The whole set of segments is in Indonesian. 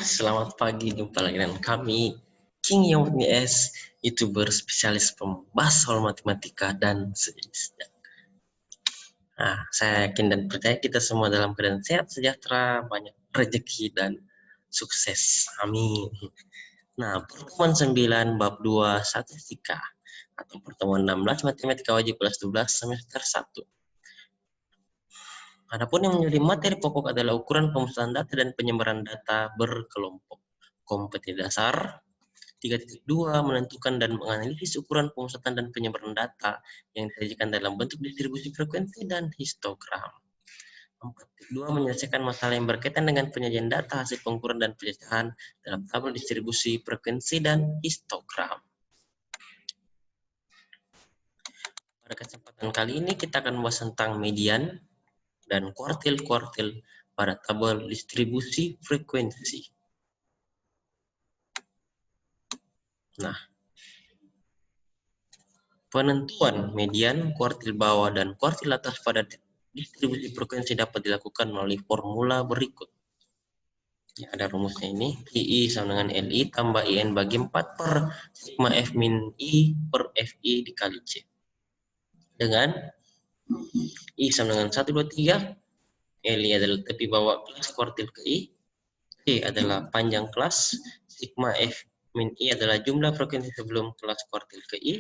Selamat pagi, jumpa lagi dengan kami, King Yongni S, YouTuber spesialis pembahas soal matematika dan sejenisnya. Saya yakin dan percaya kita semua dalam keadaan sehat, sejahtera, banyak rezeki dan sukses. Amin. Pertemuan 9 bab 2 statistika atau pertemuan 16 matematika wajib kelas 12 semester 1. Adapun yang menjadi materi pokok adalah ukuran pemusatan data dan penyebaran data berkelompok. Kompetensi dasar 3.2 menentukan dan menganalisis ukuran pemusatan dan penyebaran data yang disajikan dalam bentuk distribusi frekuensi dan histogram. 4.2 menyelesaikan masalah yang berkaitan dengan penyajian data hasil pengukuran dan penjajahan dalam tabel distribusi frekuensi dan histogram. Pada kesempatan kali ini kita akan membahas tentang median dan kuartil-kuartil pada tabel distribusi frekuensi. Penentuan median, kuartil bawah, dan kuartil atas pada distribusi frekuensi dapat dilakukan melalui formula berikut. Ada rumusnya ini, I sama dengan LI tambah IN bagi 4 per sigma F min I per FI dikali C. Dengan I sama dengan 1, 2, 3, LI adalah tepi bawah kelas kuartil ke I, C adalah panjang kelas, sigma F min I adalah jumlah frekuensi sebelum kelas kuartil ke I,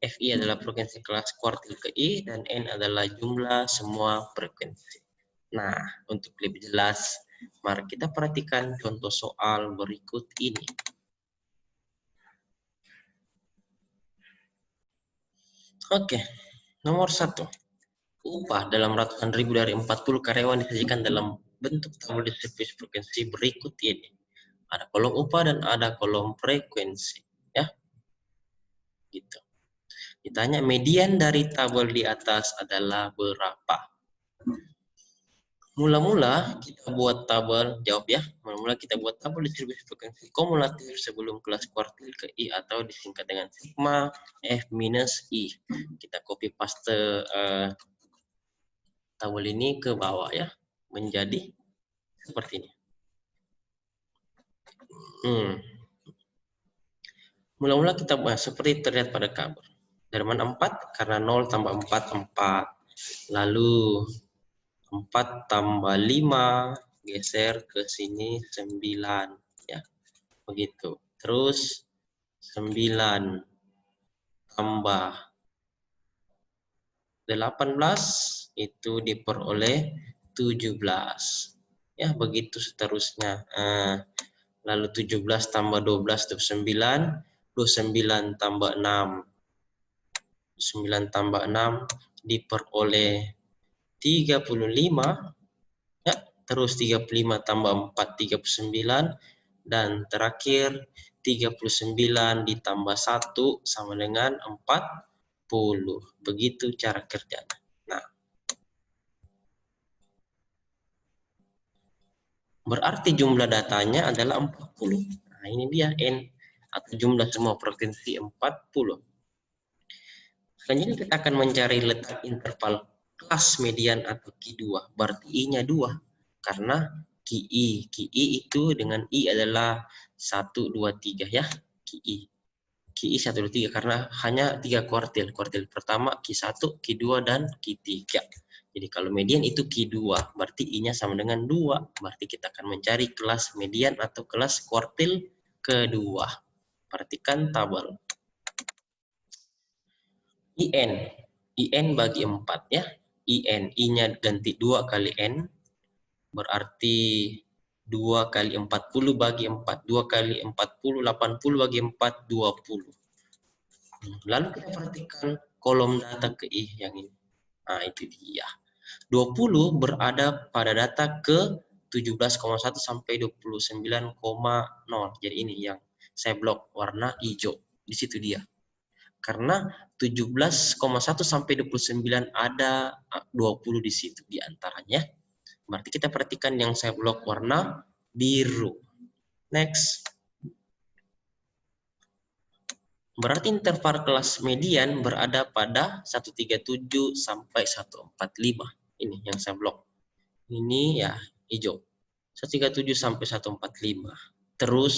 FI adalah frekuensi kelas kuartil ke I, dan N adalah jumlah semua frekuensi. Untuk lebih jelas, mari kita perhatikan contoh soal berikut ini. Oke, nomor 1. Upah dalam ratusan ribu dari 40 karyawan disajikan dalam bentuk tabel distribusi frekuensi berikut ini. Ada kolom upah dan ada kolom frekuensi. Ya, gitu. Ditanya median dari tabel di atas adalah berapa? Mula-mula kita buat tabel, jawab ya. Mula-mula kita buat tabel distribusi frekuensi kumulatif sebelum kelas kuartil ke I atau disingkat dengan sigma F minus I. Kita copy paste tabel ini ke bawah ya, menjadi seperti ini. Mula-mula kita bahas seperti terlihat pada gambar. Dari mana 4? Karena 0 tambah 4, 4. Lalu 4 tambah 5, geser ke sini 9. Ya, begitu. Terus 9 tambah 18 itu diperoleh 17. Ya, begitu seterusnya. Lalu 17 tambah 12 itu 9. 29 tambah 6. 9 tambah 6 diperoleh 35. Ya, terus 35 tambah 4, 39. Dan terakhir 39 ditambah 1 sama dengan 40. Begitu cara kerjanya. Berarti jumlah datanya adalah 40. Ini dia N atau jumlah semua frekuensi 40. Selanjutnya kita akan mencari letak interval kelas median atau Q2. Berarti I-nya 2. Karena QI itu dengan I adalah 1, 2, 3 ya. QI 1, 2, 3 karena hanya 3 kuartil. Kuartil pertama Q1, Q2, dan Q3. Jadi kalau median itu Q2, berarti I-nya sama dengan 2. Berarti kita akan mencari kelas median atau kelas kuartil kedua. Perhatikan tabel. IN bagi 4 ya. I-nya ganti 2 kali N. Berarti 2 kali 40 bagi 4. 2 kali 40, 80 bagi 4, 20. Lalu kita perhatikan kolom data ke I yang ini. Itu dia. 20 berada pada data ke 17,1 sampai 29,0. Jadi ini yang saya blok warna hijau. Di situ dia. Karena 17,1 sampai 29 ada 20 di situ di antaranya. Berarti kita perhatikan yang saya blok warna biru. Next. Berarti interval kelas median berada pada 137 sampai 145. Ini yang saya blok. Ini ya hijau. 137 sampai 145. Terus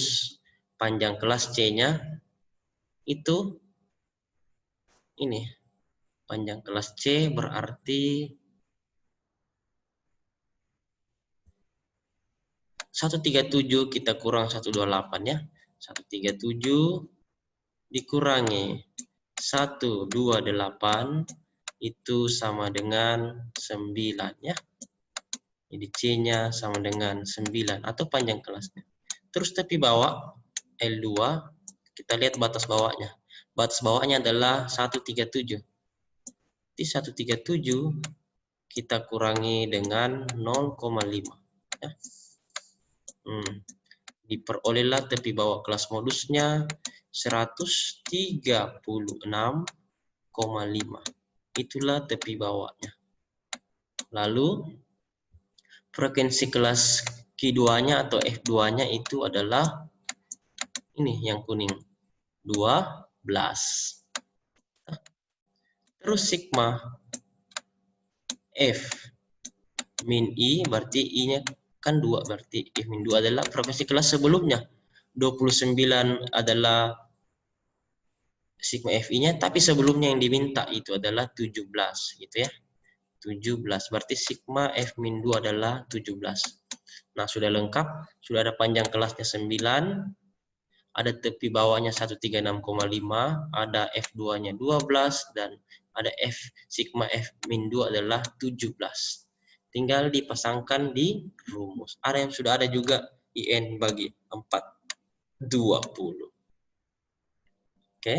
panjang kelas C-nya itu ini. Panjang kelas C berarti 137 kita kurang 128 ya. 137 dikurangi 128 itu sama dengan 9 ya. Jadi C-nya sama dengan 9 atau panjang kelasnya. Terus tepi bawah L2 kita lihat batas bawahnya. Batas bawahnya adalah 137. Di 137 kita kurangi dengan 0,5 ya. Diperolehlah tepi bawah kelas modusnya 136,5. Itulah tepi bawahnya. Lalu frekuensi kelas Q2-nya atau F2-nya itu adalah ini yang kuning, 12. Terus sigma F min I berarti I-nya kan 2, berarti F min 2 adalah frekuensi kelas sebelumnya. 29 adalah sigma FI-nya, tapi sebelumnya yang diminta itu adalah 17 gitu ya. 17 berarti sigma F min 2 adalah 17. Nah, sudah lengkap, sudah ada panjang kelasnya 9, ada tepi bawahnya 136,5, ada F2-nya 12 dan ada sigma F min 2 adalah 17. Tinggal dipasangkan di rumus. Ada yang sudah ada juga IN bagi 4, 20. Oke,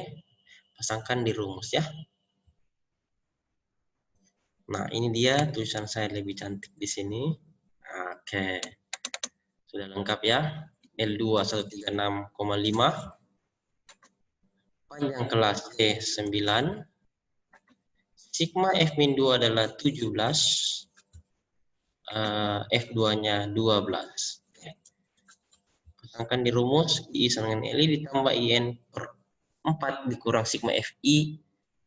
pasangkan di rumus ya. Nah, ini dia tulisan saya lebih cantik di sini. Oke. Sudah lengkap ya. L2 136,5. Panjang kelas C 9. Sigma F min 2 adalah 17. F2-nya 12. Pasangkan di rumus I sama dengan LI ditambah IN per 4 dikurang sigma FI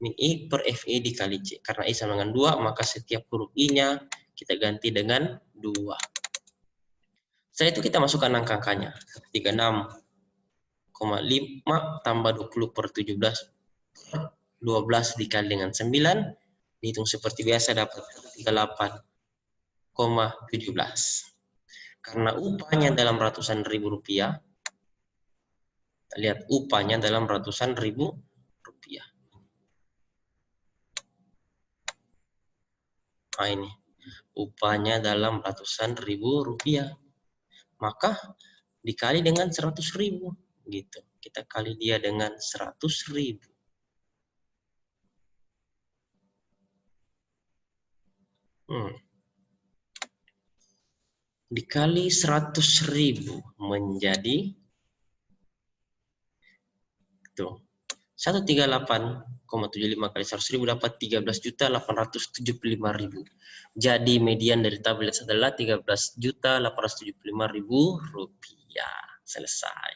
min I per FI dikali C. Karena I sama dengan 2, maka setiap huruf I-nya kita ganti dengan 2. Setelah itu kita masukkan angka-angkanya. 36,5 tambah 20 per 17 per 12 dikali dengan 9. Dihitung seperti biasa dapat 38,17. Karena upahnya dalam ratusan ribu rupiah. Kita lihat upahnya dalam ratusan ribu rupiah. Nah ini, upahnya dalam ratusan ribu rupiah. Maka dikali dengan 100.000 gitu. Kita kali dia dengan 100.000. Dikali 100.000 menjadi tuh 138,75 kali 100.000 dapat 13.875.000. Jadi median dari tabel adalah 13.875.000 rupiah. Selesai.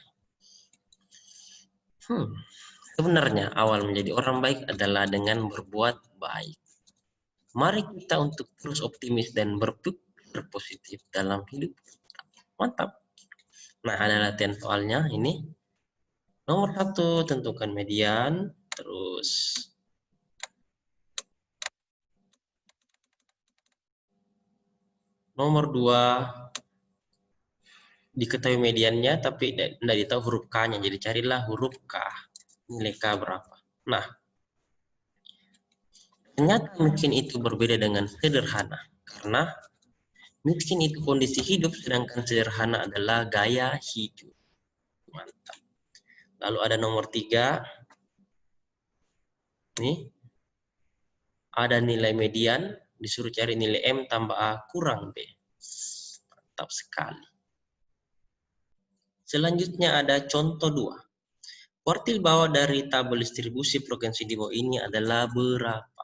Sebenarnya awal menjadi orang baik adalah dengan berbuat baik. Mari kita untuk terus optimis dan berpikir positif dalam hidup kita. Mantap. Nah, ada latihan soalnya ini. Nomor 1, tentukan median. Terus nomor 2, diketahui mediannya tapi tidak ditahu huruf K-nya. Jadi carilah huruf K. Nilai K berapa. Nah, ternyata miskin itu berbeda dengan sederhana. Karena miskin itu kondisi hidup, sedangkan sederhana adalah gaya hidup. Mantap. Lalu ada nomor 3. Nih. Ada nilai median, disuruh cari nilai M tambah A kurang B. Mantap sekali. Selanjutnya ada contoh 2. Kuartil bawah dari tabel distribusi frekuensi di bawah ini adalah berapa?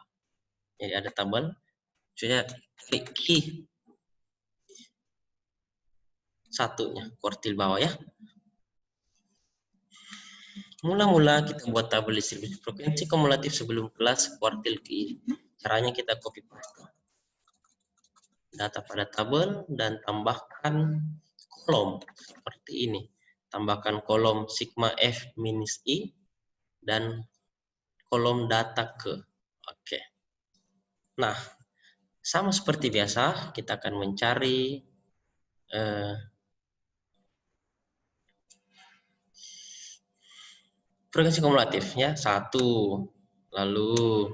Jadi ada tabel. Saya klik satunya, kuartil bawah ya. Mula-mula kita buat tabel distribusi frekuensi kumulatif sebelum kelas kuartil QI. Caranya kita copy paste. data pada tabel dan tambahkan kolom seperti ini. Tambahkan kolom sigma F minus I dan kolom data ke. Oke. Nah, sama seperti biasa, kita akan mencari frekuensi kumulatif ya, 1. Lalu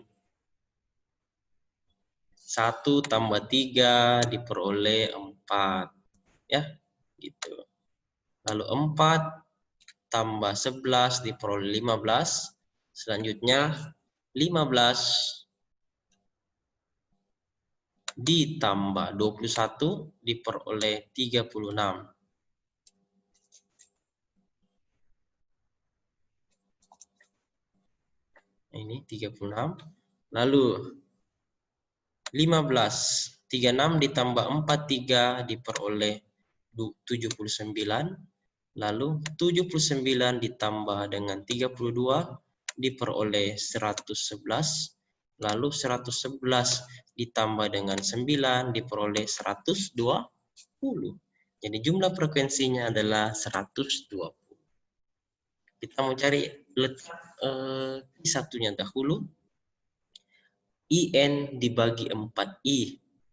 1 tambah 3 diperoleh 4. Ya, gitu. Lalu 4 tambah 11 diperoleh 15. Selanjutnya 15 ditambah 21 diperoleh 36. Ini 36. Lalu 15, 36 ditambah 43 diperoleh 79. Lalu 79 ditambah dengan 32 diperoleh 111. Lalu 111 ditambah dengan 9 diperoleh 120. Jadi jumlah frekuensinya adalah 120. Kita mau cari letak satunya dahulu. IN dibagi 4I.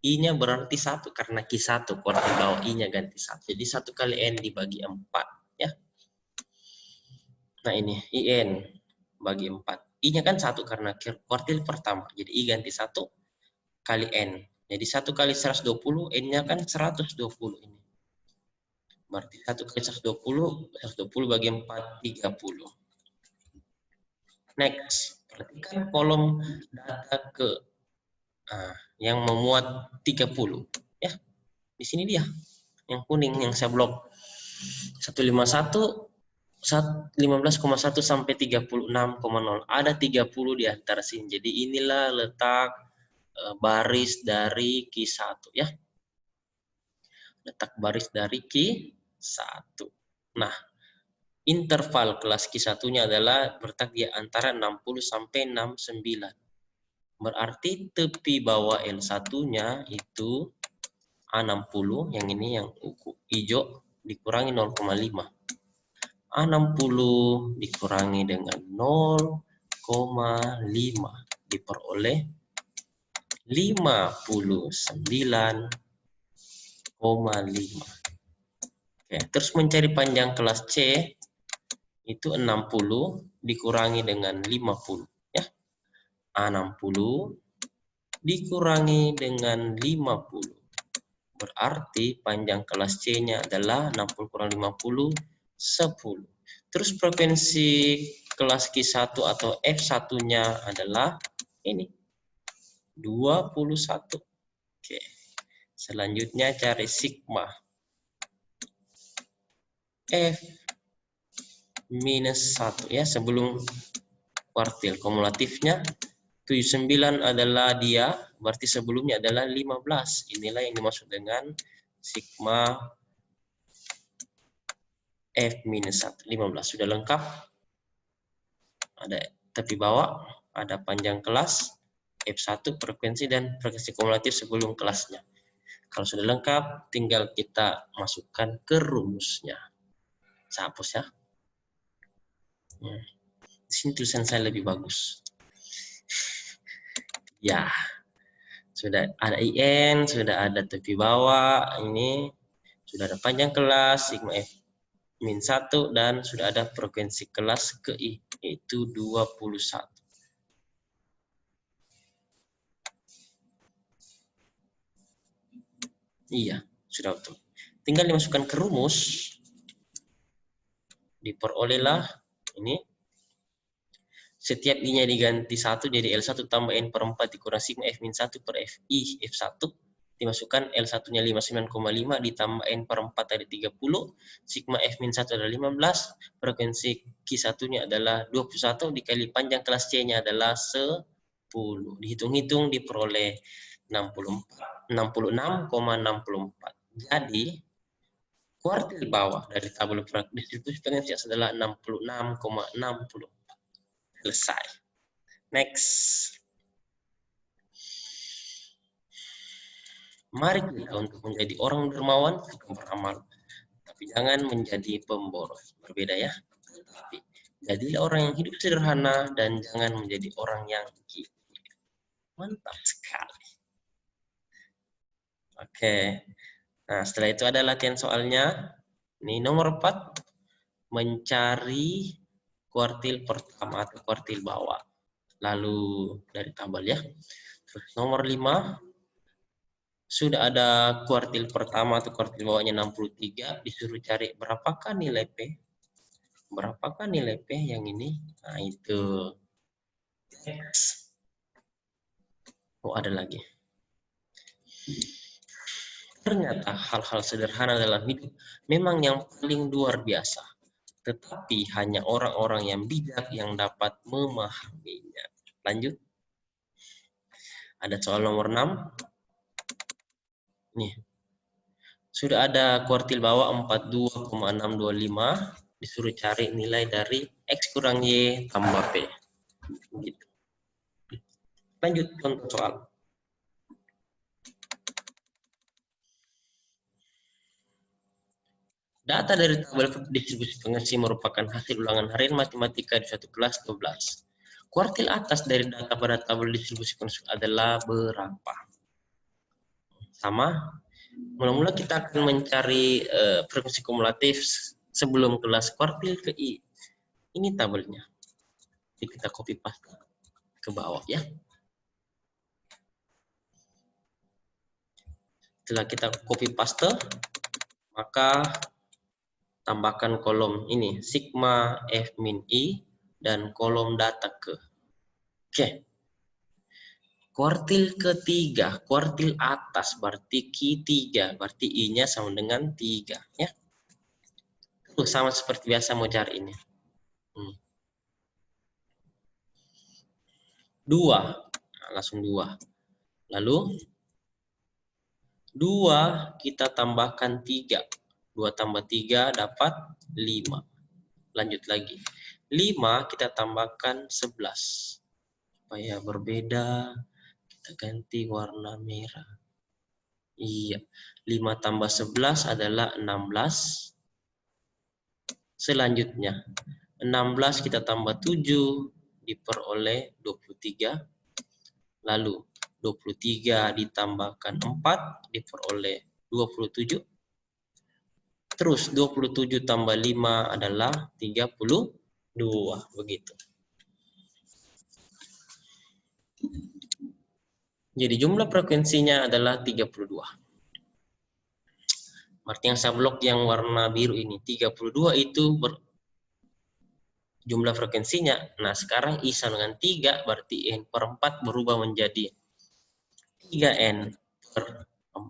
I-nya berarti 1 karena Q1 kuartil bawah, I-nya ganti 1. Jadi 1 kali N dibagi 4 ya. Nah ini IN bagi 4. I-nya kan 1 karena kuartil pertama. Jadi I ganti 1 kali N. Jadi 1 kali 120, N-nya kan 120 ini. Berarti 1 kali 120, 120 bagi 4, 30. Next, perhatikan kolom data ke yang memuat 30. Ya, di sini dia. Yang kuning, yang saya blok. 151, 15,1 sampai 36,0. Ada 30 di antara sini. Jadi inilah letak baris dari Q1 ya. Letak baris dari Q1. Nah, interval kelas Q1-nya adalah bertak di antara 60 sampai 69. Berarti tepi bawah L1-nya itu A60, yang ini yang hijau dikurangi 0,5. A60 dikurangi dengan 0,5 diperoleh 59,5. Oke, terus mencari panjang kelas C itu 60 dikurangi dengan 50 ya. A60 dikurangi dengan 50. Berarti panjang kelas C-nya adalah 60 kurang 50, 10. Terus frekuensi kelas Q1 atau F1-nya adalah ini, 21. Oke. Selanjutnya cari sigma F minus 1 ya, sebelum kuartil. Kumulatifnya 79 adalah dia, berarti sebelumnya adalah 15. Inilah yang dimaksud dengan sigma F minus 1, 15. Sudah lengkap. Ada tepi bawah, ada panjang kelas, F1 frekuensi dan frekuensi kumulatif sebelum kelasnya. Kalau sudah lengkap, tinggal kita masukkan ke rumusnya. Saya hapus ya. Di sini tulisan saya lebih bagus. Ya, sudah ada IN, sudah ada tepi bawah, ini sudah ada panjang kelas, sigma F min 1, dan sudah ada frekuensi kelas ke I, yaitu 21. Iya, sudah betul. Tinggal dimasukkan ke rumus, diperolehlah ini. Setiap I-nya diganti 1 jadi L1 tambah N per 4 dikurang sigma F min 1 per FI F1. Dimasukkan L1-nya 59,5 ditambah N per 4 dari 30. Sigma F min 1 adalah 15. Frekuensi Q1-nya adalah 21 dikali panjang kelas C-nya adalah 10. Dihitung-hitung diperoleh 66,64. Jadi kuartil bawah dari tabel distribusi frekuensi adalah 66,60. Selesai. Next. Mari kita untuk menjadi orang dermawan, suka beramal. Tapi jangan menjadi pemboros. Berbeda ya. Tapi jadilah orang yang hidup sederhana dan jangan menjadi orang yang gila. Mantap sekali. Oke. Nah, setelah itu ada latihan soalnya. Ini nomor 4. Mencari kuartil pertama atau kuartil bawah. Lalu dari tabel ya. Terus nomor 5. Sudah ada kuartil pertama atau kuartil bawahnya 63, disuruh cari berapakah nilai P? Berapakah nilai P yang ini? Nah, itu. X. Oh, ada lagi. Ternyata hal-hal sederhana dalam hidup memang yang paling luar biasa. Tetapi hanya orang-orang yang bijak yang dapat memahaminya. Lanjut. Ada soal nomor 6. Nih. Sudah ada kuartil bawah 42,625. Disuruh cari nilai dari X kurang Y tambah P. Gitu. Lanjut contoh soal. Data dari tabel distribusi pengisi merupakan hasil ulangan harian matematika di suatu kelas 12. Kuartil atas dari data pada tabel distribusi pengisi adalah berapa? Sama. Mula-mula kita akan mencari frekuensi kumulatif sebelum kelas kuartil ke I. Ini tabelnya. Jadi kita copy paste ke bawah ya. Setelah kita copy paste, maka tambahkan kolom ini sigma F min I dan kolom data ke. Oke. Kuartil ketiga, kuartil atas berarti Q3, berarti I-nya sama dengan 3 ya. Sama seperti biasa mau cari ini. 2. Nah, langsung 2. Lalu 2 kita tambahkan 3. 2 tambah 3 dapat 5. Lanjut lagi. 5 kita tambahkan 11. Supaya berbeda, kita ganti warna merah. Iya. 5 tambah 11 adalah 16. Selanjutnya, 16 kita tambah 7 diperoleh 23. Lalu 23 ditambahkan 4 diperoleh 27. Terus 27 tambah 5 adalah 32. Begitu. Jadi jumlah frekuensinya adalah 32. Berarti yang subblok yang warna biru ini 32 itu jumlah frekuensinya. Nah, sekarang I sama dengan 3 berarti N per 4 berubah menjadi 3N per 4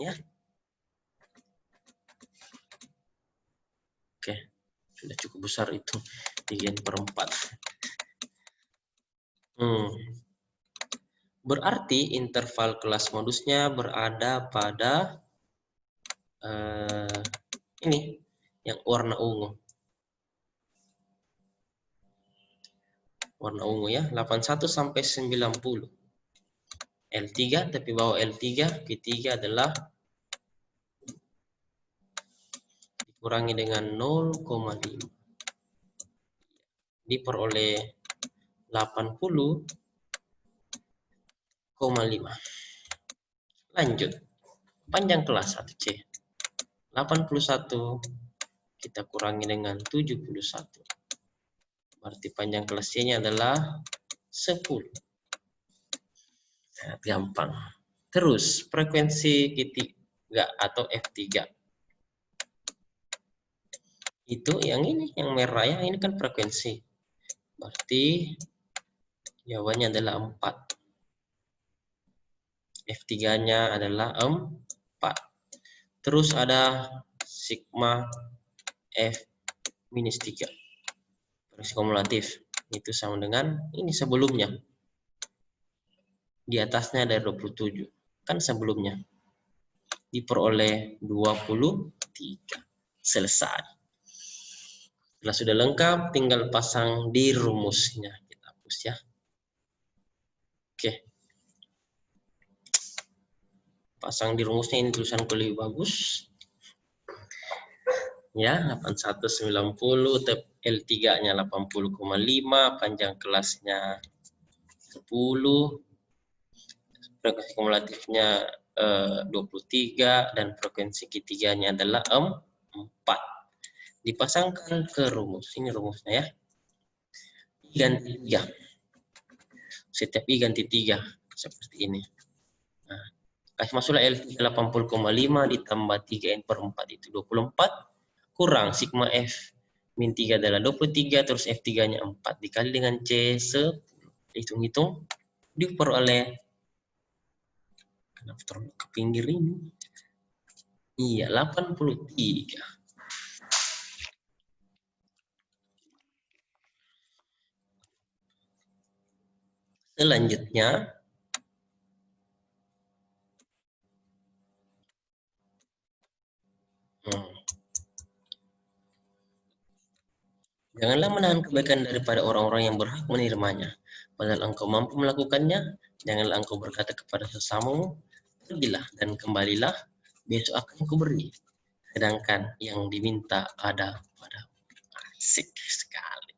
ya. Oke, sudah cukup besar itu 3N per 4. Berarti interval kelas modusnya berada pada ini yang warna ungu. Warna ungu ya, 81 sampai 90. L3 tapi bawah L3, Q3 adalah dikurangi dengan 0,5. Diperoleh 80,5. Lanjut. Panjang kelas 1C. 81 kita kurangi dengan 71. Berarti panjang kelas C-nya adalah 10. Nah, gampang. Terus frekuensi Q3 atau F3. Itu yang ini, yang merah ya, ini kan frekuensi. Berarti jawabannya adalah 4. F3-nya adalah 4. Terus ada sigma F minus 3. Frekuensi kumulatif. Itu sama dengan ini sebelumnya. Di atasnya ada 27. Kan sebelumnya. Diperoleh 23. Selesai. Setelah sudah lengkap, tinggal pasang di rumusnya. Kita hapus ya. Oke. Pasang di rumusnya, ini tulisanku lebih bagus. Ya, 8190, L3-nya 80,5, panjang kelasnya 10, frekuensi kumulatifnya 23, dan frekuensi ketiganya adalah 4. Dipasangkan ke rumus. Ini rumusnya ya. I ganti 3. Setiap I ganti 3. Seperti ini. Nah, kasih masuklah L3 80,5 ditambah 3N per 4 itu 24. Kurang sigma F min 3 adalah 23, terus F3-nya 4. Dikali dengan C 10. Hitung-hitung. Diperoleh. Kenapa terlalu ke pinggir ini? Iya, 83. Selanjutnya, janganlah menahan kebaikan daripada orang-orang yang berhak menerimanya. Padahal engkau mampu melakukannya, janganlah engkau berkata kepada sesamamu, pergilah dan kembalilah, besok akan kuberi. Sedangkan yang diminta ada pada. Asik sekali.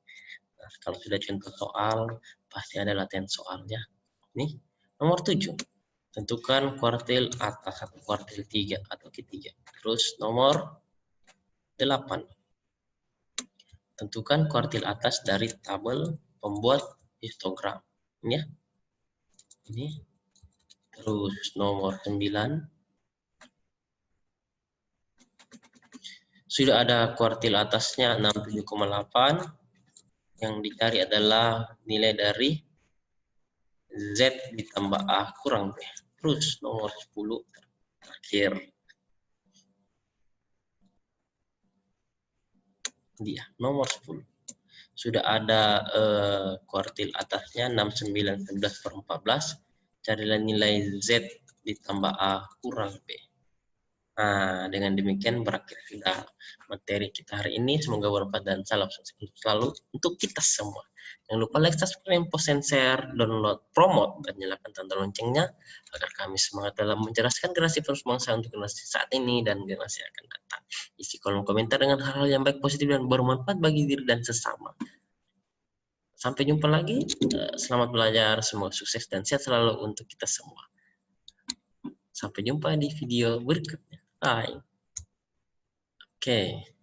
Nah, kalau sudah contoh soal, pasti ada latihan soalnya. Nih, nomor 7. Tentukan kuartil atas atau kuartil 3 atau ketiga. Terus nomor 8. Tentukan kuartil atas dari tabel pembuat histogram. Ya. Ini. Terus nomor 9. Sudah ada kuartil atasnya 67,8. Yang dicari adalah nilai dari Z ditambah A kurang B. Terus nomor 10 terakhir. Dia nomor 10. Sudah ada kuartil atasnya 69 11 per 14. Carilah nilai Z ditambah A kurang B. Nah, dengan demikian berakhir sudah materi kita hari ini. Semoga bermanfaat dan salam sukses selalu untuk kita semua. Jangan lupa like, subscribe, post, and share, download, promote, dan nyalakan tanda loncengnya agar kami semangat dalam mencerdaskan generasi penerus bangsa untuk generasi saat ini dan generasi yang akan datang. Isi kolom komentar dengan hal-hal yang baik, positif, dan bermanfaat bagi diri dan sesama. Sampai jumpa lagi. Selamat belajar. Semoga sukses dan sehat selalu untuk kita semua. Sampai jumpa di video berikutnya. Bye. Okay.